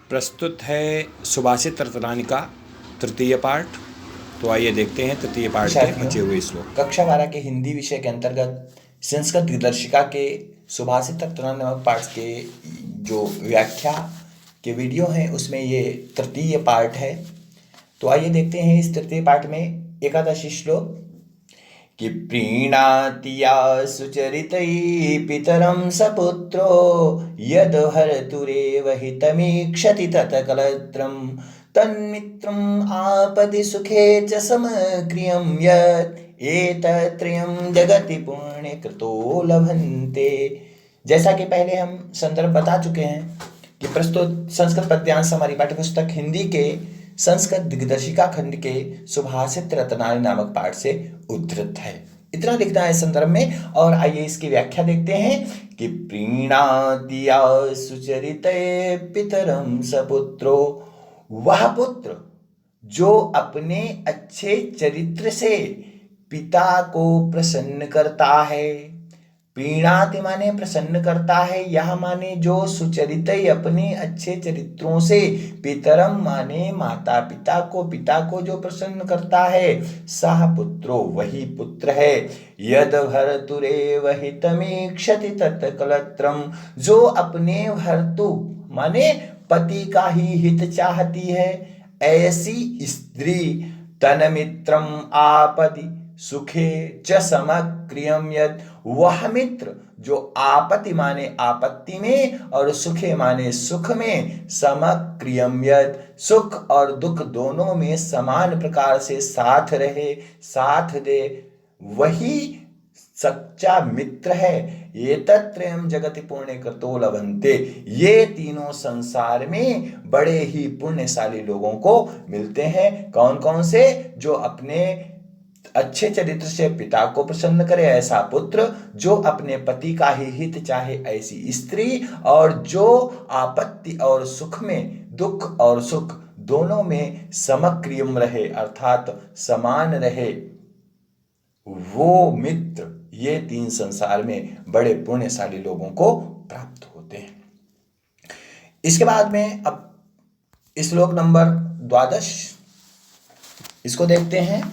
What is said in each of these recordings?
प्रस्तुत है सुभाषित रत्नानी का तृतीय पाठ। तो आइए देखते हैं तृतीय पाठ के बचे हुए श्लोक। कक्षा 12 के हिंदी विषय के अंतर्गत संस्कृत दिग्दर्शिका के सुभाषित रत्नानी नामक पाठ के जो व्याख्या के वीडियो हैं उसमें ये तृतीय पाठ है। तो आइए देखते हैं इस तृतीय पाठ में एकादशी श्लोक कि प्रीणाति या सुचरितै पितरं सपुत्रो यद हरतुरेव हितमीक्षति तत्कलत्रं तन्मित्रम् आपदि सुखे च समक्रियं यत् एतत्त्रयं जगति पुण्य कृतो लभन्ते। जैसा कि पहले हम संदर्भ बता चुके हैं कि प्रस्तुत संस्कृत पद्यांश हमारी पाठ्यपुस्तक हिंदी के संस्कृत दिग्दर्शिका खंड के सुभाषित रत्नानी नामक पाठ से उद्धृत है। इतना लिखना है संदर्भ में। और आइए इसकी व्याख्या देखते हैं कि प्रीणाति या सुचरिते पितरं सपुत्रो, वह पुत्र जो अपने अच्छे चरित्र से पिता को प्रसन्न करता है। प्रीणाति माने प्रसन्न करता है, यह माने जो सुचरित अपने अच्छे चरित्रों से, पितरम माने माता पिता को जो प्रसन्न करता है, सह पुत्रो वही पुत्र है। यद भर्तुरेव हितमीक्षति तत्कलत्रम, जो अपने भर्तु माने पति का ही हित चाहती है, ऐसी स्त्री तन्मित्रम आपदि सुखे च समक्रियम यत्, वह मित्र जो आपत्ति माने आपत्ति में और सुखे माने सुख में, समक्रियम यत् सुख और दुख दोनों में समान प्रकार से साथ रहे, साथ दे, वही सच्चा मित्र है। ये तत्रयम् जगति पुण्य कृतो लभन्ते, ये तीनों संसार में बड़े ही पुण्यशाली लोगों को मिलते हैं। कौन कौन से? जो अपने अच्छे चरित्र से पिता को प्रसन्न करे ऐसा पुत्र, जो अपने पति का ही हित चाहे ऐसी स्त्री, और जो आपत्ति और सुख में, दुख और सुख दोनों में समक्रियम रहे अर्थात समान रहे, वो मित्र, ये तीन संसार में बड़े पुण्यशाली लोगों को प्राप्त होते हैं। इसके बाद में अब श्लोक नंबर 12 इसको देखते हैं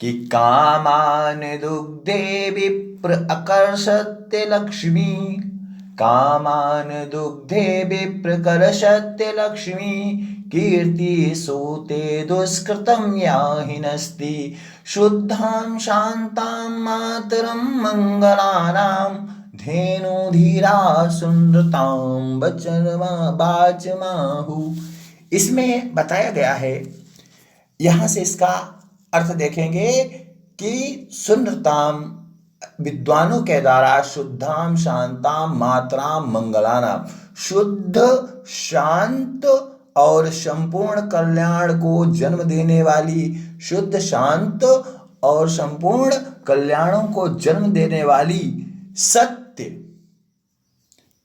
कि कामान दुग्धे विप्र अकर्षत्य लक्ष्मी, कामान दुग्धे विप्र कर्षत्य लक्ष्मी, कीर्ति सूते दुष्कृतं याहिनस्ति, शुद्धां शान्तां मातरं मंगलानां, धेनुधीरा सुनृतां वाचमाहु। इसमें बताया गया है, यहां से इसका अर्थ देखेंगे कि सुनृताम विद्वानों के द्वारा शुद्धाम शांताम मातराम मंगलानाम, शुद्ध शांत और संपूर्ण कल्याण को जन्म देने वाली, शुद्ध शांत और संपूर्ण कल्याणों को जन्म देने वाली सत्य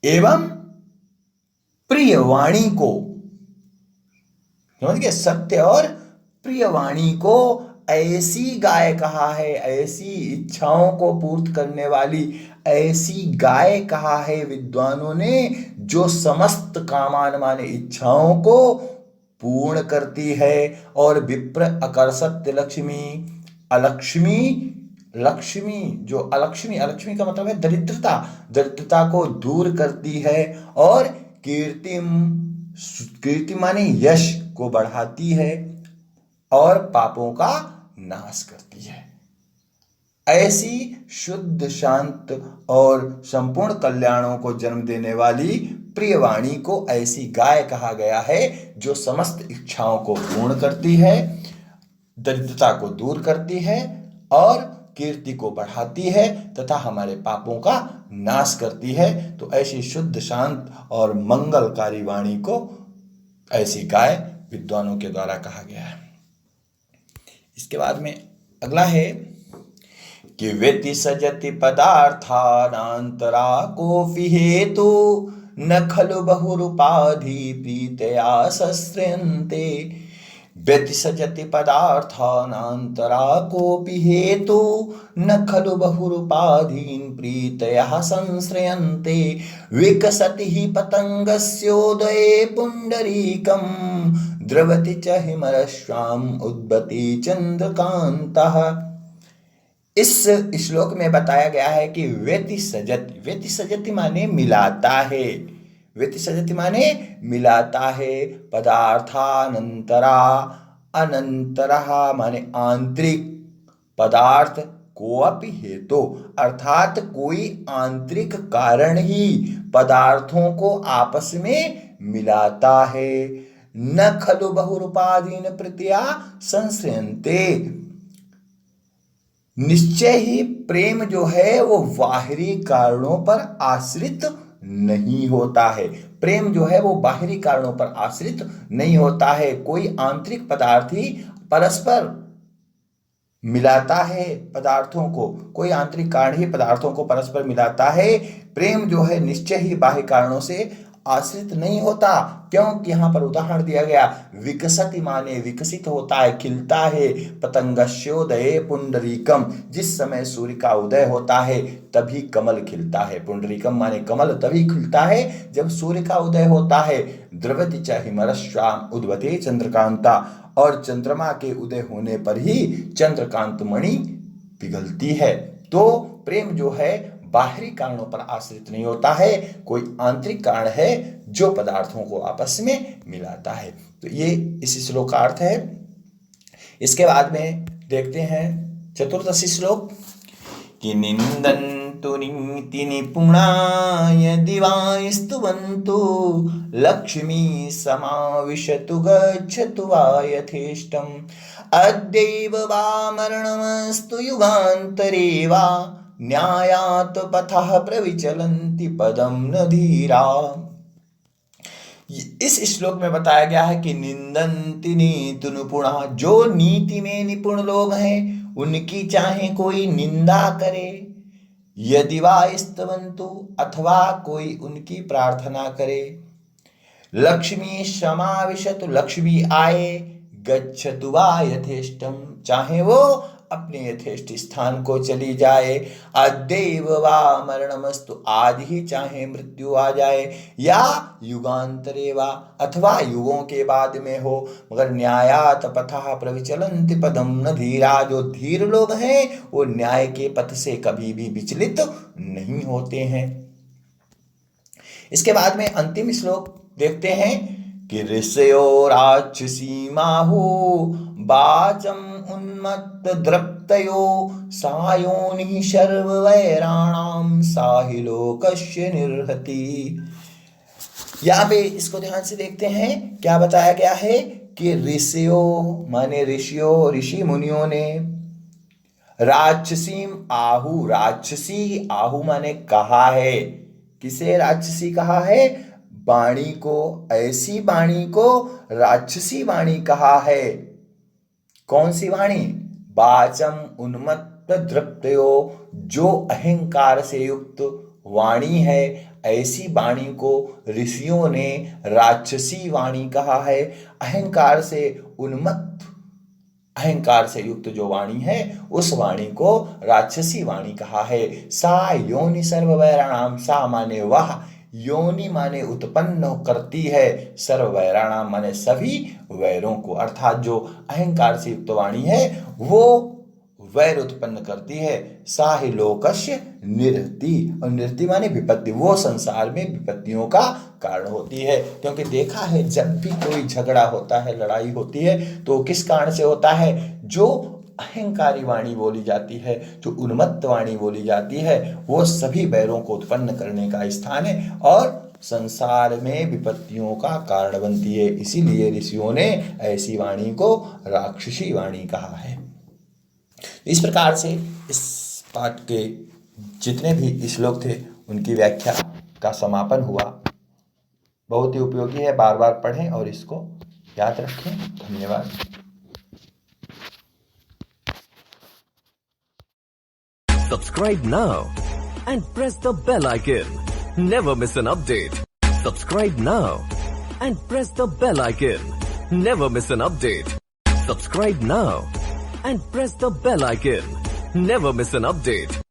एवं प्रिय वाणी को, समझ गए, सत्य और प्रिय वाणी को ऐसी गाय कहा है, ऐसी इच्छाओं को पूर्त करने वाली ऐसी गाय कहा है विद्वानों ने, जो समस्त कामान माने इच्छाओं को पूर्ण करती है। और विप्र अकर्षत्य लक्ष्मी, अलक्ष्मी, लक्ष्मी जो अलक्ष्मी, अलक्ष्मी का मतलब है दरिद्रता, दरिद्रता को दूर करती है। और कीर्ति माने यश को बढ़ाती है और पापों का नाश करती है। ऐसी शुद्ध शांत और संपूर्ण कल्याणों को जन्म देने वाली प्रियवाणी को ऐसी गाय कहा गया है, जो समस्त इच्छाओं को पूर्ण करती है, दरिद्रता को दूर करती है और कीर्ति को बढ़ाती है तथा हमारे पापों का नाश करती है। तो ऐसी शुद्ध शांत और मंगलकारी वाणी को ऐसी गाय विद्वानों के द्वारा कहा गया है। इसके बाद में अगला है कि व्यति सजति पदार्थानांतरा कोफि हेतु न खलु बहुरूपाधि प्रीतया सस्त्रयन्ते, व्यतिसजति पदार्थानान्तरा कोऽपि हेतु न खलु बहुरूपाधीन् प्रीतयः संश्रयन्ते विकसति हि पतङ्गस्योदये पुण्डरीकं द्रवति च हिमरश्वाम् उद्भवति चन्द्रकान्तः। इस श्लोक में बताया गया है कि व्यतिसजति, व्यतिसजति माने मिलाता है, व्यतिसजति माने मिलाता है, पदार्थानंतरा, अनंतरः माने आंतरिक, पदार्थ कोऽपि हेतु अर्थात कोई आंतरिक कारण ही पदार्थों को आपस में मिलाता है। न खलु बहुरूपाधीन प्रत्यया संश्रयन्ते, निश्चय ही प्रेम जो है वो बाहरी कारणों पर आश्रित नहीं होता है, प्रेम जो है वो बाहरी कारणों पर आश्रित नहीं होता है। कोई आंतरिक पदार्थ ही परस्पर मिलाता है पदार्थों को, कोई आंतरिक कारण ही पदार्थों को परस्पर मिलाता है। प्रेम जो है निश्चय ही बाह्य कारणों से आश्रित नहीं होता, क्योंकि यहाँ पर उदाहरण दिया गया विकसति माने विकसित होता है, खिलता है। पतंगस्योदये पुंडरीकम, जिस समय सूर्य का उदय होता है तभी कमल खिलता है। पुंडरीकम माने कमल तभी खिलता है जब सूर्य का उदय होता है। द्रवति च हिमरश्वाम उद्भवते चंद्रकांता, और चंद्रमा के उदय होने पर ही चंद्रकांत मणि पिघलती है। तो प्रेम जो है बाहरी कारणों पर आश्रित नहीं होता है, कोई आंतरिक कारण है जो पदार्थों को आपस में मिलाता है। तो ये इस श्लोक का अर्थ है। इसके बाद में देखते हैं चतुर्दशी श्लोक कि निंदन्तु नीति निपुणा यदि वा स्तुवन्तु लक्ष्मी समाविशतु गच्छतु वा यथेष्टम् अद्यैव वा मरणमस्तु युगान्तरे वा न्यायात पथः प्रविचलन्ति पदम न धीरा। इस श्लोक में बताया गया है कि निंदन्ति नीति निपुणा, जो नीति में निपुण लोग हैं उनकी चाहे कोई निंदा करे, यदि वा स्तवन्तु अथवा कोई उनकी प्रार्थना करे, लक्ष्मी समाविशतु लक्ष्मी आए, गच्छतु वा यथेष्टम चाहे वो अपने यथेष्ट स्थान को चली जाए, अद्यैव वा मरणमस्तु आज ही चाहे मृत्यु आ जाए, या युगांतरे वा अथवा युगों के बाद में हो, मगर न्यायात पथः प्रविचलन्ति पदम न धीरा, जो धीर लोग हैं वो न्याय के पथ से कभी भी विचलित नहीं होते हैं। इसके बाद में अंतिम श्लोक देखते हैं कि ऋषयो राक्षसी माहु वाचम उन्मत्त द्रप्तयो सायोनि सर्ववैराणाम साहि लोकस्य निर्हति। यहाँ पे इसको ध्यान से देखते हैं, क्या बताया गया है कि ऋषियों माने ऋषियों, ऋषि मुनियों ने राक्षसीम आहु, राक्षसी आहु माने कहा है, किसे राक्षसी कहा है? वाणी को, ऐसी वाणी को राक्षसी वाणी कहा है। कौन सी वाणी? वाचम उन्मत्त द्रप्तयो, जो अहंकार से युक्त वाणी है, ऐसी वाणी को ऋषियों ने राक्षसी वाणी कहा है। अहंकार से उन्मत्त, अहंकार से युक्त जो वाणी है उस वाणी को राक्षसी वाणी कहा है। सा योनि सर्ववैराणाम, सा माने वह, योनि माने उत्पन्न करती है, सर्ववैराणाम माने सभी वैरों को, अर्थात जो अहंकार से युक्त वाणी है वो वैर उत्पन्न करती है। सा ही लोकस्य निरति, और निरति माने विपत्ति, वो संसार में विपत्तियों का कारण होती है। क्योंकि देखा है जब भी कोई झगड़ा होता है, लड़ाई होती है, तो किस कारण से होता है? जो अहंकारी वाणी बोली जाती है, जो उन्मत्त वाणी बोली जाती है, वो सभी बैरों को उत्पन्न करने का स्थान है और संसार में विपत्तियों का कारण बनती है। इसीलिए ऋषियों ने ऐसी वाणी को राक्षसी वाणी कहा है। इस प्रकार से इस पाठ के जितने भी श्लोक थे उनकी व्याख्या का समापन हुआ। बहुत ही उपयोगी है, बार बार पढ़ें और इसको याद रखें। धन्यवाद। Subscribe now and press the bell icon. Never miss an update. Subscribe now and press the bell icon. Never miss an update. Subscribe now and press the bell icon. Never miss an update.